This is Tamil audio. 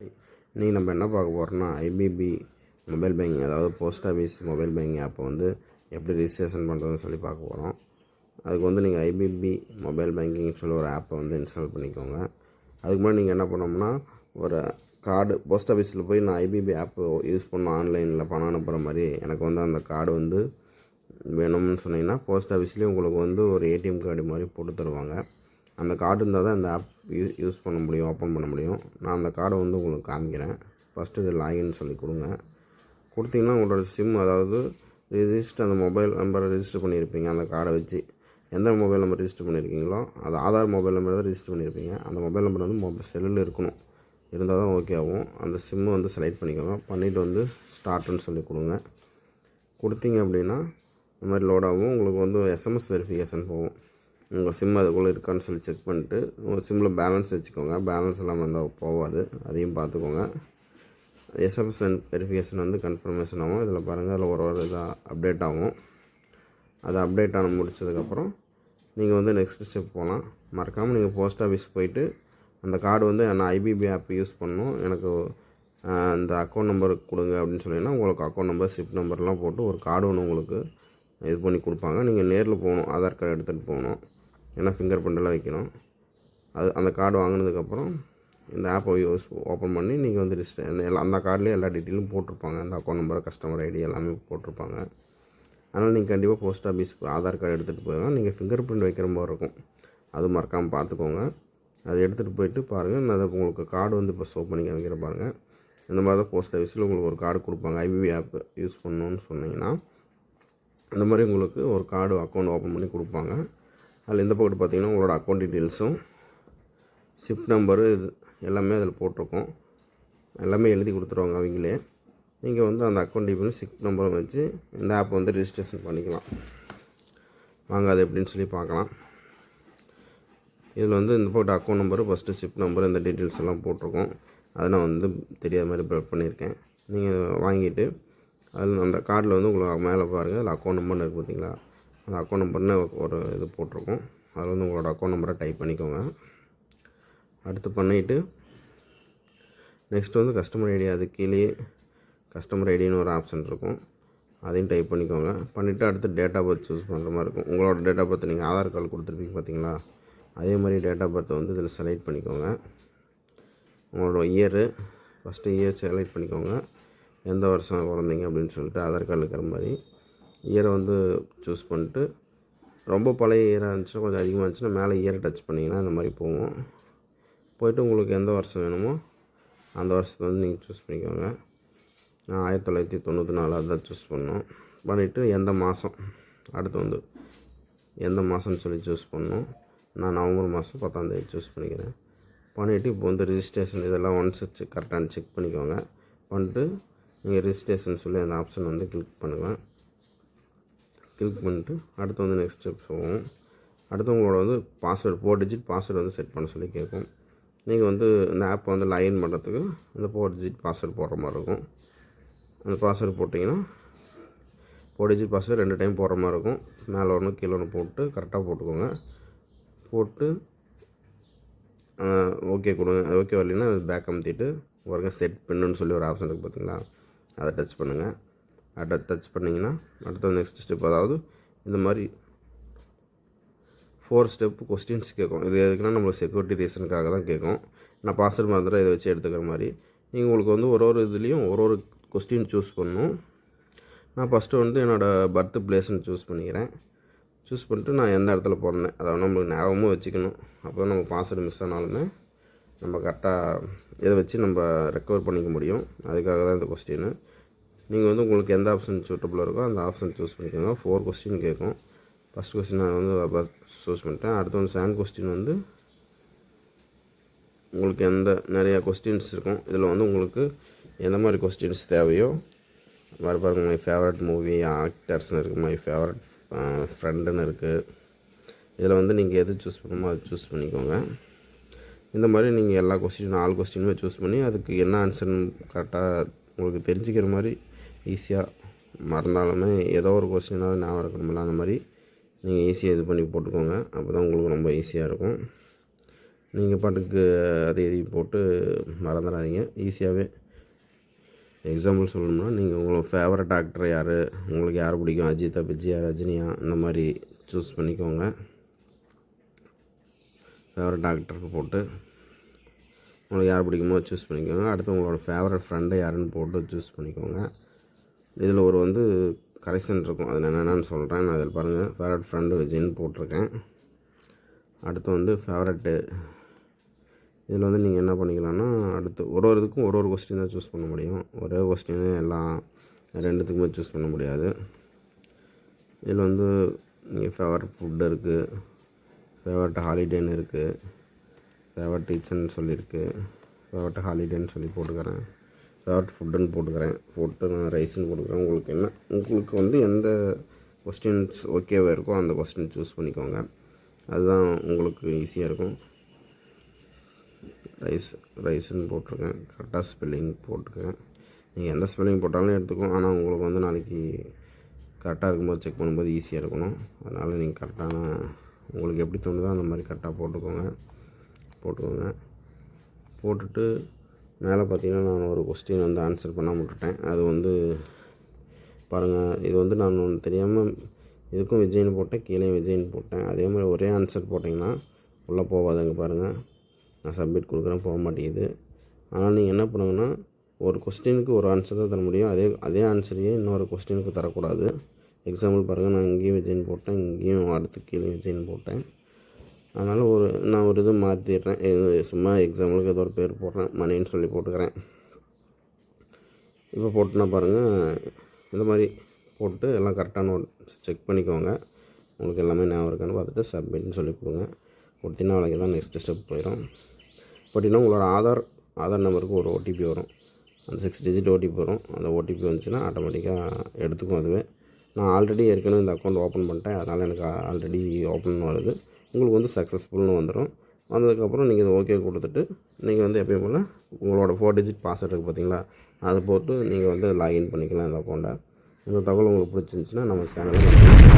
இன்றைக்கி நம்ம என்ன பார்க்க போகிறோம்னா ஐபிபி மொபைல் பேங்கிங், அதாவது போஸ்ட் ஆஃபீஸ் மொபைல் பேங்கிங் ஆப்பை வந்து எப்படி ரிஜிஸ்ட்ரேஷன் பண்ணுறதுன்னு சொல்லி பார்க்க போகிறோம். அதுக்கு வந்து நீங்கள் ஐபிபி மொபைல் பேங்கிங்னு சொல்லி ஒரு ஆப்பை வந்து இன்ஸ்டால் பண்ணிக்கோங்க. அதுக்கு முன்னாடி நீங்கள் என்ன பண்ணோம்னா, ஒரு கார்டு போஸ்ட் ஆஃபீஸில் போய் நான் ஐபிபி ஆப்பு யூஸ் பண்ணணும், ஆன்லைனில் பணம் அனுப்புகிற மாதிரி எனக்கு வந்து அந்த கார்டு வந்து வேணும்னு சொன்னீங்கன்னா, போஸ்ட் ஆஃபீஸ்லேயும் உங்களுக்கு வந்து ஒரு ஏடிஎம் கார்டு மாதிரி போட்டு தருவாங்க. அந்த கார்டு இருந்தால் தான் இந்த ஆப் யூஸ் பண்ண முடியும், ஓப்பன் பண்ண முடியும். நான் அந்த கார்டை வந்து உங்களுக்கு காமிக்கிறேன். ஃபஸ்ட்டு இது லாகின் சொல்லி கொடுங்க. கொடுத்தீங்கன்னா உங்களோட சிம், அதாவது அந்த மொபைல் நம்பரை ரிஜிஸ்டர் பண்ணியிருப்பீங்க. அந்த கார்டை வச்சு எந்த மொபைல் நம்பர் ரிஜிஸ்டர் பண்ணியிருக்கீங்களோ அது ஆதார் மொபைல் நம்பர் தான் ரிஜிஸ்டர் பண்ணியிருப்பீங்க. அந்த மொபைல் நம்பர் வந்து செல்லில் இருக்கணும், இருந்தால் தான் ஓகே ஆகும். அந்த சிம்மு வந்து செலக்ட் பண்ணிக்கோங்க. பண்ணிவிட்டு வந்து ஸ்டார்ட்டுன்னு சொல்லி கொடுங்க. கொடுத்தீங்க அப்படின்னா இந்த மாதிரி லோட் ஆகும். உங்களுக்கு வந்து எஸ்எம்எஸ் வெரிஃபிகேஷன் போகும். உங்கள் சிம் அதுக்குள்ளே இருக்கான்னு சொல்லி செக் பண்ணிட்டு உங்கள் சிம்மில் பேலன்ஸ் வச்சுக்கோங்க. பேலன்ஸ் இல்லாமல் இருந்தால் போகாது, அதையும் பார்த்துக்கோங்க. எஸ்எம்எஸ் வெரிஃபிகேஷன் வந்து கன்ஃபர்மேஷன் ஆகும். இதில் பாருங்கள், அதில் ஒரு இதாக அப்டேட் ஆகும். அது அப்டேட் ஆன முடிச்சதுக்கப்புறம் நீங்கள் வந்து நெக்ஸ்ட் ஸ்டெப் போகலாம். மறக்காமல் நீங்கள் போஸ்ட் ஆஃபீஸ் போயிட்டு அந்த கார்டு வந்து நான் ஐபிபி ஆப் யூஸ் பண்ணணும், எனக்கு அந்த அக்கௌண்ட் நம்பர் கொடுங்க அப்படின்னு சொன்னீங்கன்னா உங்களுக்கு அக்கௌண்ட் நம்பர், சிப் நம்பர்லாம் போட்டு ஒரு கார்டு ஒன்று உங்களுக்கு இது பண்ணி கொடுப்பாங்க. நீங்கள் நேரில் போகணும், ஆதார் கார்டு எடுத்துகிட்டு போகணும், ஏன்னா ஃபிங்கர் பிரிண்டெல்லாம் வைக்கணும். அந்த கார்டு வாங்கினதுக்கப்புறம் இந்த ஆப்பை ஓப்பன் பண்ணி நீங்கள் வந்து அந்த கார்ட்லேயே எல்லா டீட்டெயிலும் போட்டிருப்பாங்க. அந்த அக்கௌண்ட் நம்பர், கஸ்டமர் ஐடி எல்லாமே போட்டிருப்பாங்க. அதனால் நீங்கள் கண்டிப்பாக போஸ்ட் ஆஃபீஸ்க்கு ஆதார் கார்டு எடுத்துகிட்டு போங்க. நீங்கள் ஃபிங்கர் பிரிண்ட் வைக்கிற மாதிரி இருக்கும், அது மறக்காமல் பார்த்துக்கோங்க. அதை எடுத்துகிட்டு போயிட்டு பாருங்கள். நான் அதை உங்களுக்கு கார்டு வந்து இப்போ ஷோ பண்ணி காமிக்கிற பாருங்கள். இந்த மாதிரி தான் போஸ்ட் ஆஃபீஸில் உங்களுக்கு ஒரு கார்டு கொடுப்பாங்க. ஐபிபி ஆப் யூஸ் பண்ணணுன்னு சொன்னீங்கன்னா இந்த மாதிரி உங்களுக்கு ஒரு கார்டு அக்கௌண்ட் ஓப்பன் பண்ணி கொடுப்பாங்க. அதில் இந்த பக்கம் பார்த்திங்கன்னா உங்களோட அக்கௌண்ட் டீட்டெயில்ஸும் சிப் நம்பரு இது எல்லாமே அதில் போட்டிருக்கோம். எல்லாமே எழுதி கொடுத்துருவாங்க அவங்களே. நீங்கள் வந்து அந்த அக்கௌண்ட் டீட்டெயிலும் சிப் நம்பரும் வச்சு இந்த ஆப் வந்து ரிஜிஸ்ட்ரேஷன் பண்ணிக்கலாம். வாங்க அது எப்படின்னு சொல்லி பார்க்கலாம். இதில் வந்து இந்த போட்டு account number, first chip number, இந்த டீட்டெயில்ஸ் எல்லாம் போட்டிருக்கோம். அதை நான் வந்து தெரியாத மாதிரி பில்ட் பண்ணியிருக்கேன். நீங்கள் வாங்கிட்டு அதில் அந்த கார்டில் வந்து உங்களுக்கு மேலே பாருங்கள், அதில் அக்கௌண்ட் நம்பர்னு இருக்குது பார்த்தீங்களா, அந்த அக்கௌண்ட் நம்பர்னு ஒரு இது போட்டிருக்கோம். அதில் வந்து உங்களோட அக்கௌண்ட் நம்பரை டைப் பண்ணிக்கோங்க. அடுத்து பண்ணிவிட்டு நெக்ஸ்ட் வந்து கஸ்டமர் ஐடி, அது கீழே கஸ்டமர் ஐடின்னு ஒரு ஆப்ஷன் இருக்கும், அதையும் டைப் பண்ணிக்கோங்க. பண்ணிவிட்டு அடுத்து டேட் ஆஃப் பர்த் சூஸ் பண்ணுற மாதிரி இருக்கும். உங்களோட டேட் ஆஃப் பர்த் நீங்கள் ஆதார் கார்டு கொடுத்துருப்பீங்க பார்த்தீங்களா, அதே மாதிரி டேட் ஆஃப் பர்த்தை வந்து இதில் செலக்ட் பண்ணிக்கோங்க. உங்களோட இயரு, ஃபஸ்ட்டு இயர் செலக்ட் பண்ணிக்கோங்க. எந்த வருஷம் பிறந்தீங்க அப்படின்னு சொல்லிட்டு ஆதார் கார்டு இருக்கிற மாதிரி இயரை வந்து சூஸ் பண்ணிட்டு, ரொம்ப பழைய இயராக இருந்துச்சுன்னா, கொஞ்சம் அதிகமாக இருந்துச்சுன்னா மேலே இயரை டச் பண்ணிங்கன்னா இந்த மாதிரி போகும். போய்ட்டு உங்களுக்கு எந்த வருஷம் வேணுமோ அந்த வருஷத்தை வந்து நீங்கள் சூஸ் பண்ணிக்கோங்க. நான் 1994 அதான் சூஸ் பண்ணோம். பண்ணிவிட்டு எந்த மாதம், அடுத்து வந்து எந்த மாதம்னு சொல்லி சூஸ் பண்ணணும். நான் நவம்பர் மாதம் 10ஆம் தேதி சூஸ் பண்ணிக்கிறேன். பண்ணிவிட்டு இப்போ வந்து ரிஜிஸ்ட்ரேஷன் இதெல்லாம் ஒன்ஸ் கரெக்டானு செக் பண்ணிக்கோங்க. பண்ணிட்டு நீங்கள் ரிஜிஸ்ட்ரேஷன் சொல்லி அந்த ஆப்ஷன் வந்து கிளிக் பண்ணுங்கள். கிளிக் பண்ணிட்டு அடுத்து வந்து நெக்ஸ்ட் ஸ்டெப் போகும். அடுத்து உங்களோட வந்து பாஸ்வேர்டு 4 டிஜிட் பாஸ்வேர்டு வந்து செட் பண்ண சொல்லி கேட்கும். நீங்கள் வந்து இந்த ஆப்பை வந்து லாகின் பண்ணுறதுக்கு இந்த 4 டிஜிட் பாஸ்வேர்டு போடுற மாதிரி இருக்கும். அந்த பாஸ்வேர்டு போட்டிங்கன்னா 4 டிஜிட் பாஸ்வேர்டு 2 டைம் போடுற மாதிரி இருக்கும். மேலே ஒன்று கீழே ஒன்று போட்டு கரெக்டாக போட்டுக்கோங்க. போட்டு ஓகே கொடுங்க. ஓகே வரலைன்னா பேக் அமுத்திட்டு பாருங்க, செட் பின்னுன்னு சொல்லி ஒரு ஆப்ஷன் இருக்குது பார்த்தீங்களா, அதை டச் பண்ணுங்கள். அதை டச் பண்ணிங்கன்னா அடுத்த நெக்ஸ்ட் ஸ்டெப், அதாவது இந்த மாதிரி 4 ஸ்டெப் கொஸ்டின்ஸ் கேட்கும். இது எதுக்குன்னா நம்மளுக்கு செக்யூரிட்டி ரீசனுக்காக தான் கேட்கும். நான் பாஸ்வேர்ட் மாதிரி இதை வச்சு எடுத்துக்கிற மாதிரி நீங்கள் உங்களுக்கு வந்து ஒரு இதுலேயும் ஒரு கொஸ்டின் சூஸ் பண்ணணும். நான் ஃபஸ்ட்டு வந்து என்னோடய பர்த் பிளேஸ்ன்னு சூஸ் பண்ணிக்கிறேன். சூஸ் பண்ணிட்டு நான் எந்த இடத்துல போடுறேன் அதை நம்மளுக்கு ஞாபகமும் வச்சுக்கணும். அப்போ தான் நம்ம பாஸ்வேர்டு மிஸ் ஆனாலுமே நம்ம கரெக்டாக இதை வச்சு நம்ம ரெக்கவர் பண்ணிக்க முடியும். அதுக்காக தான் இந்த கொஸ்டின். நீங்கள் வந்து உங்களுக்கு எந்த ஆப்ஷன் சூட்டபுளாக இருக்கோ அந்த ஆப்ஷன் சூஸ் பண்ணிக்கோங்க. 4 கொஸ்டின் கேட்கும். ஃபஸ்ட் கொஸ்டின் நான் வந்து சூஸ் பண்ணிட்டேன். அடுத்து வந்து செகண்ட் கொஸ்டின் வந்து உங்களுக்கு நிறையா கொஸ்டின்ஸ் இருக்கும். இதில் வந்து உங்களுக்கு எந்த மாதிரி கொஸ்டின்ஸ் தேவையோ மாதிரி பாருங்கள். மை ஃபேவரட் மூவி, ஆக்டர்ஸ்னு இருக்குது, மை ஃபேவரட் ஃப்ரெண்டுன்னு இருக்குது. இதில் வந்து நீங்கள் எது சூஸ் பண்ணணுமோ அதை சூஸ் பண்ணிக்கோங்க. இந்த மாதிரி நீங்கள் எல்லா கொஸ்டினும் 4 கொஸ்டினுமே சூஸ் பண்ணி அதுக்கு என்ன ஆன்சர்னு கரெக்டாக உங்களுக்கு தெரிஞ்சுக்கிற மாதிரி ஈஸியாக, மறந்தாலுமே ஏதோ ஒரு கொஸ்டினாவது ஞாபகம் இருக்கணுமில்ல, அந்த மாதிரி நீங்கள் ஈஸியாக இது பண்ணி போட்டுக்கோங்க. அப்போ தான் உங்களுக்கு ரொம்ப ஈஸியாக இருக்கும். நீங்கள் பாட்டுக்கு அதை இதையும் போட்டு மறந்துடாதீங்க. ஈஸியாகவே எக்ஸாம்பிள் சொல்லணும்னா, நீங்கள் உங்களோட ஃபேவரட் ஆக்டர் யார், உங்களுக்கு யார் பிடிக்கும், அஜித்தா, விஜயா, ரஜினியா, இந்த மாதிரி சூஸ் பண்ணிக்கோங்க. ஃபேவரட் ஆக்டருக்கு போட்டு உங்களுக்கு யார் பிடிக்குமோ சூஸ் பண்ணிக்கோங்க. அடுத்து உங்களோட ஃபேவரட் ஃப்ரெண்டை யாருன்னு போட்டு சூஸ் பண்ணிக்கோங்க. இதில் ஒரு கரெக்ஷன் இருக்கும், அது நான் என்னென்னு சொல்கிறேன். நான் அதில் பாருங்கள், ஃபேவரட் ஃப்ரெண்டு விஜய்ன்னு போட்டிருக்கேன். அடுத்து ஃபேவரட்டு இதில் நீங்கள் என்ன பண்ணிக்கலாம்னா, அடுத்து ஒரு இதுக்கும் ஒரு கொஸ்டின் தான் சூஸ் பண்ண முடியும். ஒரே கொஸ்டின் எல்லாம் ரெண்டுத்துக்குமே சூஸ் பண்ண முடியாது. இதில் நீங்கள் ஃபேவரட் ஃபுட்டு இருக்குது, ஃபேவரட் ஹாலிடேன்னு இருக்குது, ஃபேவரட் டீச்சர்னு சொல்லியிருக்கு. ஃபேவரட் ஹாலிடேன்னு சொல்லி போட்டுக்கிறேன், ஃபேவரட் ஃபுட்டுன்னு போட்டு நான் ரைஸ்ன்னு போட்டுக்கிறேன். உங்களுக்கு எந்த கொஸ்டின்ஸ் ஓகேவாக இருக்கோ அந்த கொஸ்டின் சூஸ் பண்ணிக்கோங்க. அதுதான் உங்களுக்கு ஈஸியாக இருக்கும். ரைஸ்ன்னு போட்டிருக்கேன், கரெக்டாக ஸ்பெல்லிங் போட்டிருக்கேன். நீங்கள் எந்த ஸ்பெல்லிங் போட்டாலும் எடுத்துக்கும், ஆனால் உங்களுக்கு நாளைக்கு கரெக்டாக இருக்கும்போது செக் பண்ணும்போது ஈஸியாக இருக்கணும். அதனால் நீங்கள் கரெக்டான உங்களுக்கு எப்படி தோணுதோ அந்த மாதிரி கரெக்டாக போட்டுக்கோங்க. போட்டுட்டு மேலே பார்த்தீங்கன்னா, நான் ஒரு கொஸ்டின் ஆன்சர் பண்ணாமல் விட்டுட்டேன். அது பாருங்கள், இது நான் தெரியாமல் இதுக்கும் விஜய்னு போட்டேன், கீழே விஜய்னு போட்டேன். அதே மாதிரி ஒரே ஆன்சர் போட்டிங்கன்னா உள்ளே போகாதுங்க. பாருங்கள், நான் சப்மிட் கொடுக்குறேன், போக மாட்டேங்குது. ஆனால் நீங்கள் என்ன பண்ணுங்கன்னா, ஒரு கொஸ்டினுக்கு ஒரு ஆன்சர் தான் தர முடியும். அதே ஆன்சரையே இன்னொரு கொஸ்டினுக்கு தரக்கூடாது. எக்ஸாம்பிள் பாருங்கள், நான் இங்கேயும் விஜய்னு போட்டேன், இங்கேயும் அடுத்து கீழே விஜய்னு போட்டேன். அதனால் நான் ஒரு இது மாற்றிடுறேன். சும்மா எக்ஸாம்பிளுக்கு ஏதோ ஒரு பேர் போடுறேன், மணின்னு சொல்லி போட்டுக்கிறேன். இப்போ போட்டுனா பாருங்கள், இந்த மாதிரி போட்டு எல்லாம் கரெக்டான செக் பண்ணிக்கோங்க. உங்களுக்கு எல்லாமே ஞாபகம் இருக்கான்னு பார்த்துட்டு சப்மிட்னு சொல்லி கொடுத்தீங்கன்னா அவ்வளோக்கு தான் நெக்ஸ்ட் ஸ்டெப் போயிடும். போட்டிங்கன்னா உங்களோட ஆதார் நம்பருக்கு ஒரு ஓடிபி வரும். அந்த 6 டிஜிட் ஓடிபி வரும். அந்த ஓடிபி வந்துச்சுன்னா ஆட்டோமேட்டிக்காக எடுத்துக்கும் அதுவே. நான் ஆல்ரெடி ஏற்கனவே இந்த அக்கௌண்ட் ஓப்பன் பண்ணிட்டேன், அதனால் எனக்கு ஆல்ரெடி ஓப்பன் வருது. உங்களுக்கு சக்ஸஸ்ஃபுல்னு வந்துடும். வந்ததுக்கப்புறம் நீங்கள் இதை ஓகே கொடுத்துட்டு நீங்கள் எப்பயும் போல் உங்களோட 4 டிஜிட் பாஸ்வேர்டு இருக்குது பார்த்தீங்களா, அதை போட்டு நீங்கள் லாகின் பண்ணிக்கலாம் இந்த அக்கௌண்ட்டை. இந்த தகவல் உங்களுக்கு பிடிச்சிருந்துச்சின்னா நம்ம சேனலை